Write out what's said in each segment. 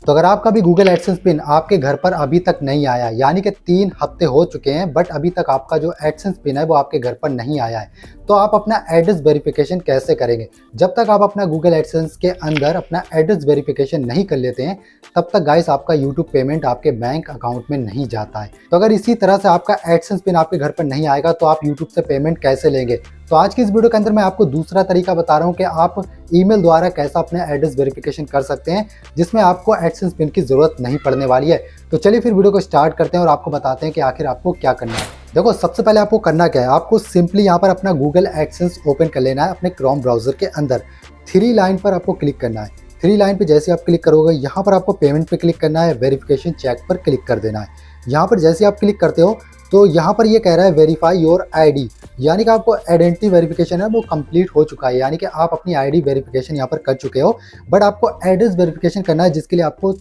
तो अगर आपका भी गूगल एडसेंस पिन आपके घर पर अभी तक नहीं आया, यानी कि 3 हफ्ते हो चुके हैं बट अभी तक आपका जो एडसेंस पिन है वो आपके घर पर नहीं आया है, तो आप अपना एड्रेस वेरिफिकेशन कैसे करेंगे? जब तक आप अपना गूगल एडसेंस के अंदर अपना एड्रेस वेरिफिकेशन नहीं कर लेते हैं, तब तक गाइस आपका यूट्यूब पेमेंट आपके बैंक अकाउंट में नहीं जाता है। तो अगर इसी तरह से आपका एडसेंस पिन आपके घर पर नहीं आएगा तो आप यूट्यूब से पेमेंट कैसे लेंगे? तो आज की इस वीडियो के अंदर मैं आपको दूसरा तरीका बता रहा हूँ कि आप ईमेल द्वारा कैसा अपने एड्रेस वेरिफिकेशन कर सकते हैं, जिसमें आपको एडसेंस पिन की जरूरत नहीं पड़ने वाली है। तो चलिए फिर वीडियो को स्टार्ट करते हैं और आपको बताते हैं कि आखिर आपको क्या करना है। देखो, सबसे पहले आपको करना क्या है, आपको सिंपली यहाँ पर अपना गूगल एडसेंस ओपन कर लेना है अपने क्रोम ब्राउजर के अंदर। 3 लाइन पर आपको क्लिक करना है। 3 लाइन पे जैसे आप क्लिक करोगे, यहाँ पर आपको पेमेंट पे क्लिक करना है, वेरिफिकेशन चेक पर क्लिक कर देना है। यहाँ पर जैसे आप क्लिक करते हो तो यहाँ पर ये कह रहा है वेरीफाई योर आईडी, यानी कि आपको आइडेंटिटी वेरिफिकेशन है वो कंप्लीट हो चुका है, यानी कि आप अपनी आईडी वेरिफिकेशन यहाँ पर कर चुके हो। बट आपको एड्रेस वेरिफिकेशन करना है, जिसके लिए आपको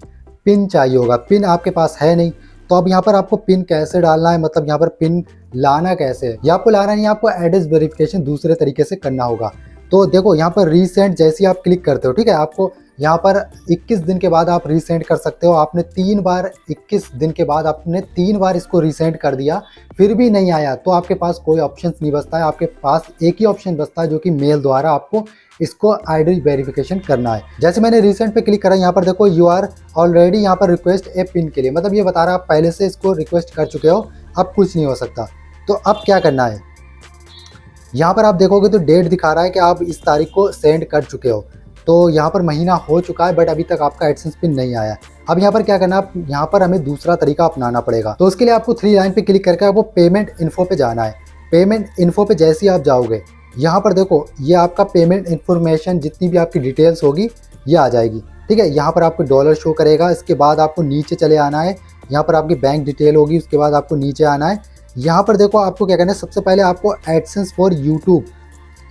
पिन चाहिए होगा। पिन आपके पास है नहीं, तो अब यहाँ पर आपको पिन कैसे डालना है, मतलब यहाँ पर पिन लाना कैसे है, ये आपको लाना नहीं, आपको एड्रेस वेरिफिकेशन दूसरे तरीके से करना होगा। तो देखो, यहाँ पर रीसेंट जैसे आप क्लिक करते हो, ठीक है, आपको यहाँ पर 21 दिन के बाद आप रीसेंड कर सकते हो। आपने 3 बार 21 दिन के बाद आपने 3 बार इसको रीसेंड कर दिया, फिर भी नहीं आया, तो आपके पास कोई ऑप्शन नहीं बचता है। आपके पास एक ही ऑप्शन बचता है, जो कि मेल द्वारा आपको इसको आईडी वेरिफिकेशन करना है। जैसे मैंने रीसेंट पे क्लिक करा, यहाँ पर देखो यू आर ऑलरेडी यहाँ पर रिक्वेस्ट ए पिन के लिए, मतलब ये बता रहा है आप पहले से इसको रिक्वेस्ट कर चुके हो, अब कुछ नहीं हो सकता। तो अब क्या करना है, यहाँ पर आप देखोगे तो डेट दिखा रहा है कि आप इस तारीख को सेंड कर चुके हो, तो यहाँ पर महीना हो चुका है बट अभी तक आपका एडसेंस पिन नहीं आया। अब यहाँ पर क्या करना है, यहाँ पर हमें दूसरा तरीका अपनाना पड़ेगा। तो उसके लिए आपको 3 लाइन पे क्लिक करके आपको पेमेंट इन्फो पे जाना है। पेमेंट इन्फो पे जैसे ही आप जाओगे, यहाँ पर देखो ये आपका पेमेंट इन्फॉर्मेशन जितनी भी आपकी डिटेल्स होगी ये आ जाएगी, ठीक है। यहाँ पर आपको डॉलर शो करेगा, इसके बाद आपको नीचे चले आना है, यहाँ पर आपकी बैंक डिटेल होगी, उसके बाद आपको नीचे आना है। यहाँ पर देखो आपको क्या करना है, सबसे पहले आपको एडसेंस फॉर यूट्यूब,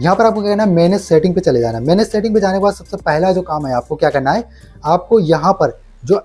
यहाँ पर आपको क्या करना है, मैनेज सेटिंग पे चले जाना है। मैनेज सेटिंग पे जाने के बाद सबसे पहला जो काम है आपको क्या करना है, आपको यहाँ पर जो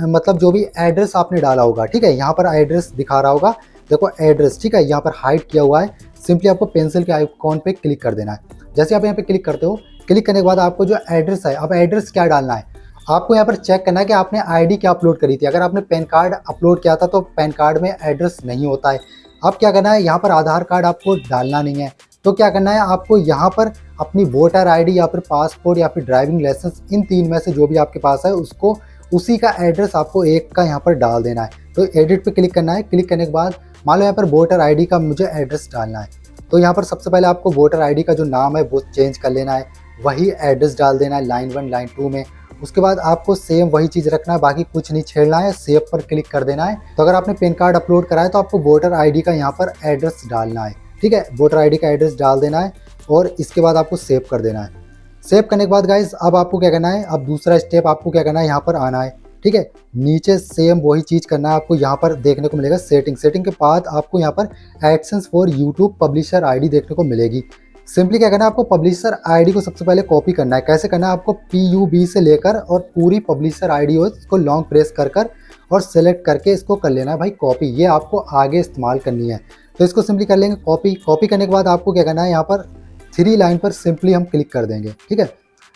मतलब जो भी एड्रेस आपने डाला होगा, ठीक है, यहाँ पर एड्रेस दिखा रहा होगा, देखो एड्रेस, ठीक है, यहाँ पर हाइड किया हुआ है। सिंपली आपको पेंसिल के आइकॉन पे क्लिक कर देना है। जैसे आप यहाँ पे क्लिक करते हो, क्लिक करने के बाद आपको जो एड्रेस है, अब एड्रेस क्या डालना है, आपको यहाँ पर चेक करना है कि आपने आईडी क्या अपलोड करी थी। अगर आपने पैन कार्ड अपलोड किया था तो पैन कार्ड में एड्रेस नहीं होता है। अब क्या करना है, यहाँ पर आधार कार्ड आपको डालना नहीं है, तो क्या करना है, आपको यहाँ पर अपनी वोटर आईडी या फिर पासपोर्ट या फिर ड्राइविंग लाइसेंस, इन 3 में से जो भी आपके पास है उसको उसी का एड्रेस आपको एक का यहाँ पर डाल देना है। तो एडिट पे क्लिक करना है। क्लिक करने के बाद मान लो यहाँ पर वोटर आईडी का मुझे एड्रेस डालना है, तो यहाँ पर सबसे पहले आपको वोटर आईडी का जो नाम है वो चेंज कर लेना है, वही एड्रेस डाल देना है लाइन 1 लाइन 2 में। उसके बाद आपको सेम वही चीज़ रखना है, बाकी कुछ नहीं छेड़ना है, सेव पर क्लिक कर देना है। तो अगर आपने पैन कार्ड अपलोड करा है तो आपको वोटर आईडी का यहाँ पर एड्रेस डालना है, ठीक है, वोटर आईडी का एड्रेस डाल देना है और इसके बाद आपको सेव कर देना है। सेव करने के बाद गाइस अब आपको क्या करना है, अब दूसरा स्टेप आपको क्या करना है, यहाँ पर आना है, ठीक है, नीचे सेम वही चीज़ करना है। आपको यहाँ पर देखने को मिलेगा सेटिंग, सेटिंग के बाद आपको यहाँ पर AdSense for YouTube publisher ID देखने को मिलेगी। सिंपली क्या करना है, आपको पब्लिशर आईडी को सबसे पहले कॉपी करना है। कैसे करना है, आपको PUB से लेकर और पूरी पब्लिशर आईडी हो इसको लॉन्ग प्रेस कर और सेलेक्ट करके इसको कर लेना है भाई कॉपी, ये आपको आगे इस्तेमाल करनी है। तो इसको सिंपली कर लेंगे कॉपी। कॉपी करने के बाद आपको क्या करना है, यहाँ पर 3 लाइन पर सिंपली हम क्लिक कर देंगे, ठीक है।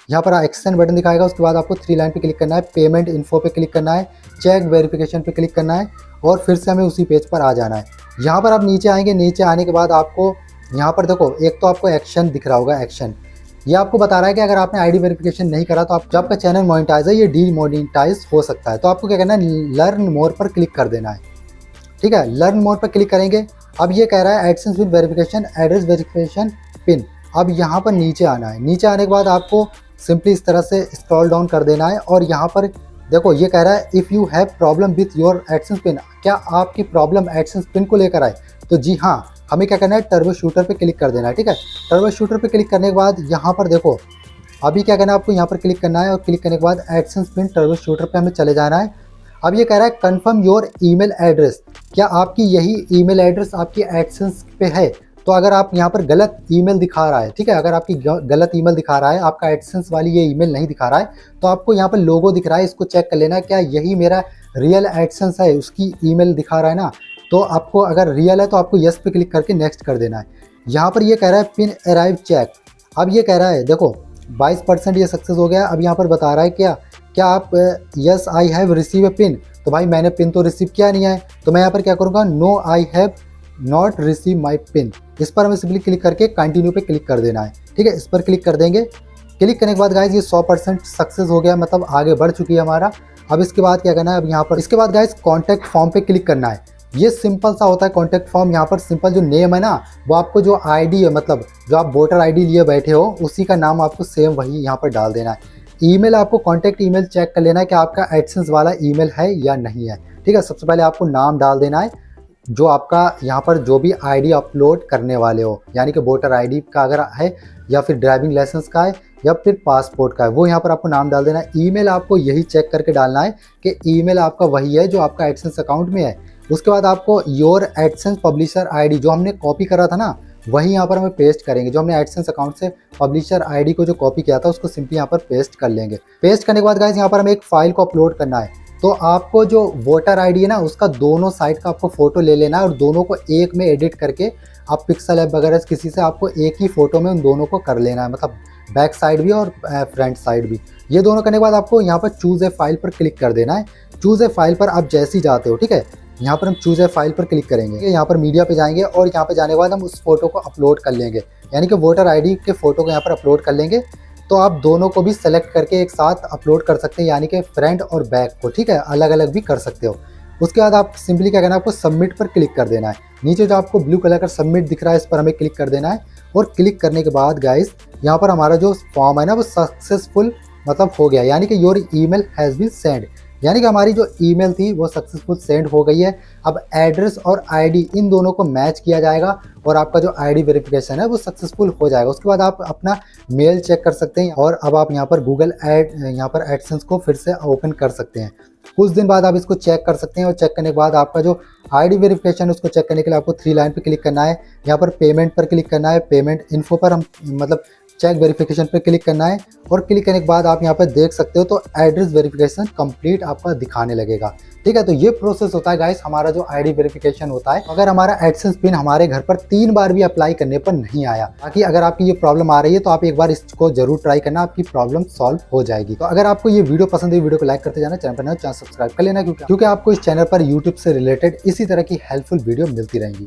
यहाँ पर एक्शन बटन दिखाएगा, उसके बाद आपको 3 लाइन पे क्लिक करना है, पेमेंट इन्फो पे क्लिक करना है, चेक वेरिफिकेशन पे क्लिक करना है और फिर से हमें उसी पेज पर आ जाना है। यहाँ पर आप नीचे आएंगे, नीचे आने के बाद आपको यहाँ पर देखो एक तो आपको एक्शन दिख रहा होगा, एक्शन ये आपको बता रहा है कि अगर आपने आईडी वेरिफिकेशन नहीं करा तो जो आपका चैनल मोनेटाइज है ये डीमोनेटाइज हो सकता है। तो आपको क्या करना है, लर्न मोर पर क्लिक कर देना है, ठीक है। लर्न मोर पर क्लिक करेंगे, अब ये कह रहा है AdSense pin verification address verification pin. अब यहाँ पर नीचे आना है, नीचे आने के बाद आपको सिंपली इस तरह से स्क्रॉल डाउन कर देना है और यहाँ पर देखो ये कह रहा है if you have problem with your AdSense pin, क्या आपकी प्रॉब्लम एडसेंस पिन को लेकर आए, तो जी हाँ, हमें क्या करना है, टर्बो शूटर पे क्लिक कर देना है, ठीक है। टर्बो शूटर पे क्लिक करने के बाद यहाँ पर देखो अभी क्या करना है, आपको यहाँ पर क्लिक करना है और क्लिक करने के बाद एडसेंस पिन टर्बो शूटर पे हमें चले जाना है। अब ये कह रहा है कन्फर्म योर ईमेल एड्रेस, क्या आपकी यही ईमेल एड्रेस आपकी एडसेंस पे है। तो अगर आप यहाँ पर गलत ईमेल दिखा रहा है, ठीक है, अगर आपकी गलत ईमेल दिखा रहा है, आपका एडसेंस वाली ये ईमेल नहीं दिखा रहा है, तो आपको यहाँ पर लोगो दिख रहा है, इसको चेक कर लेना क्या यही मेरा रियल एडसेंस है, उसकी ईमेल दिखा रहा है ना। तो आपको अगर रियल है तो आपको यस पे क्लिक करके नेक्स्ट कर देना है। यहाँ पर ये कह रहा है पिन अराइव चेक, अब ये कह रहा है देखो 22% ये सक्सेस हो गया। अब यहाँ पर बता रहा है क्या क्या आप yes I have receive A pin, तो भाई मैंने पिन तो रिसीव किया नहीं है, तो मैं यहाँ पर क्या करूँगा, no I have not receive my pin, इस पर हमें सिंपली क्लिक करके कंटिन्यू पे क्लिक कर देना है। ठीक है, इस पर क्लिक कर देंगे। क्लिक करने के बाद गाइज ये 100% सक्सेस हो गया, मतलब आगे बढ़ चुकी है हमारा। अब इसके बाद क्या करना है, अब यहाँ पर इसके बाद गाइज कॉन्टैक्ट फॉर्म पे क्लिक करना है। ये सिंपल सा होता है कॉन्टैक्ट फॉर्म। यहाँ पर सिंपल जो नेम है ना, वो आपको जो आईडी है, मतलब जो आप वोटर आईडी लिए बैठे हो उसी का नाम आपको सेम वही यहाँ पर डाल देना है। ईमेल आपको कॉन्टैक्ट ईमेल चेक कर लेना है कि आपका एडसेंस वाला ईमेल है या नहीं है। ठीक है, सबसे पहले आपको नाम डाल देना है जो आपका यहाँ पर जो भी आईडी अपलोड करने वाले हो, यानी कि वोटर आईडी का अगर है या फिर ड्राइविंग लाइसेंस का है या फिर पासपोर्ट का है, वो यहाँ पर आपको नाम डाल देना है। ईमेल आपको यही चेक करके डालना है कि ईमेल आपका वही है जो आपका एडसेंस अकाउंट में है। उसके बाद आपको योर एडसेंस पब्लिशर आईडी जो हमने कॉपी करा था ना, वही यहाँ पर हमें पेस्ट करेंगे। जो हमने एडसेंस अकाउंट से पब्लिशर आईडी को जो कॉपी किया था उसको सिंपली यहाँ पर पेस्ट कर लेंगे। पेस्ट करने के बाद गाइस यहाँ पर हमें एक फाइल को अपलोड करना है। तो आपको जो वोटर आईडी है ना, उसका दोनों साइड का आपको फोटो ले लेना है और दोनों को एक में एडिट करके आप पिक्सल ऐप वगैरह किसी से आपको एक ही फोटो में उन दोनों को कर लेना है, मतलब बैक साइड भी और फ्रंट साइड भी। ये दोनों करने के बाद आपको यहाँ पर चूज़ ए फाइल पर क्लिक कर देना है। चूज़ ए फाइल पर आप जैसे ही जाते हो, ठीक है, यहाँ पर हम चूज़ ए फाइल पर क्लिक करेंगे। यहाँ पर मीडिया पे जाएंगे और यहाँ पे जाने के बाद हम उस फोटो को अपलोड कर लेंगे, यानी कि वोटर आईडी के फोटो को यहाँ पर अपलोड कर लेंगे। तो आप दोनों को भी सेलेक्ट करके एक साथ अपलोड कर सकते हैं, यानी कि फ्रंट और बैक को। ठीक है, अलग अलग भी कर सकते हो। उसके बाद आप सिंपली क्या करना है, आपको सबमिट पर क्लिक कर देना है। नीचे जो आपको ब्लू कलर का सबमिट दिख रहा है, इस पर हमें क्लिक कर देना है। और क्लिक करने के बाद गाइस यहाँ पर हमारा जो फॉर्म है ना, वो सक्सेसफुल मतलब हो गया, यानी कि your email has been send, यानी कि हमारी जो ईमेल थी वो सक्सेसफुल सेंड हो गई है। अब एड्रेस और आईडी इन दोनों को मैच किया जाएगा और आपका जो आईडी वेरिफिकेशन है वो सक्सेसफुल हो जाएगा। उसके बाद आप अपना मेल चेक कर सकते हैं और अब आप यहाँ पर गूगल यहाँ पर एडसेंस को फिर से ओपन कर सकते हैं। कुछ दिन बाद आप इसको चेक कर सकते हैं और चेक करने के बाद आपका जो आईडी वेरिफिकेशन है उसको चेक करने के लिए आपको 3 लाइन पे क्लिक करना है। यहाँ पर पेमेंट पर क्लिक करना है, पेमेंट इन्फो पर हम मतलब चेक वेरिफिकेशन पर क्लिक करना है। और क्लिक करने के बाद आप यहाँ पर देख सकते हो तो एड्रेस वेरिफिकेशन कंप्लीट आपका दिखाने लगेगा। ठीक है, तो ये प्रोसेस होता है गाइस हमारा जो आईडी वेरिफिकेशन होता है। अगर हमारा एडसेंस पिन हमारे घर पर 3 बार भी अप्लाई करने पर नहीं आया, बाकी अगर आपकी ये प्रॉब्लम आ रही है तो आप एक बार इसको जरूर ट्राई करना, आपकी प्रॉब्लम सॉल्व हो जाएगी। तो अगर आपको ये वीडियो पसंद है, वीडियो को लाइक करते जाना, चैनल पर नए चैनल सब्सक्राइब कर लेना, क्योंकि आपको इस चैनल पर यूट्यूब से रिलेटेड इसी तरह की हेल्पफुल वीडियो मिलती रहेंगी।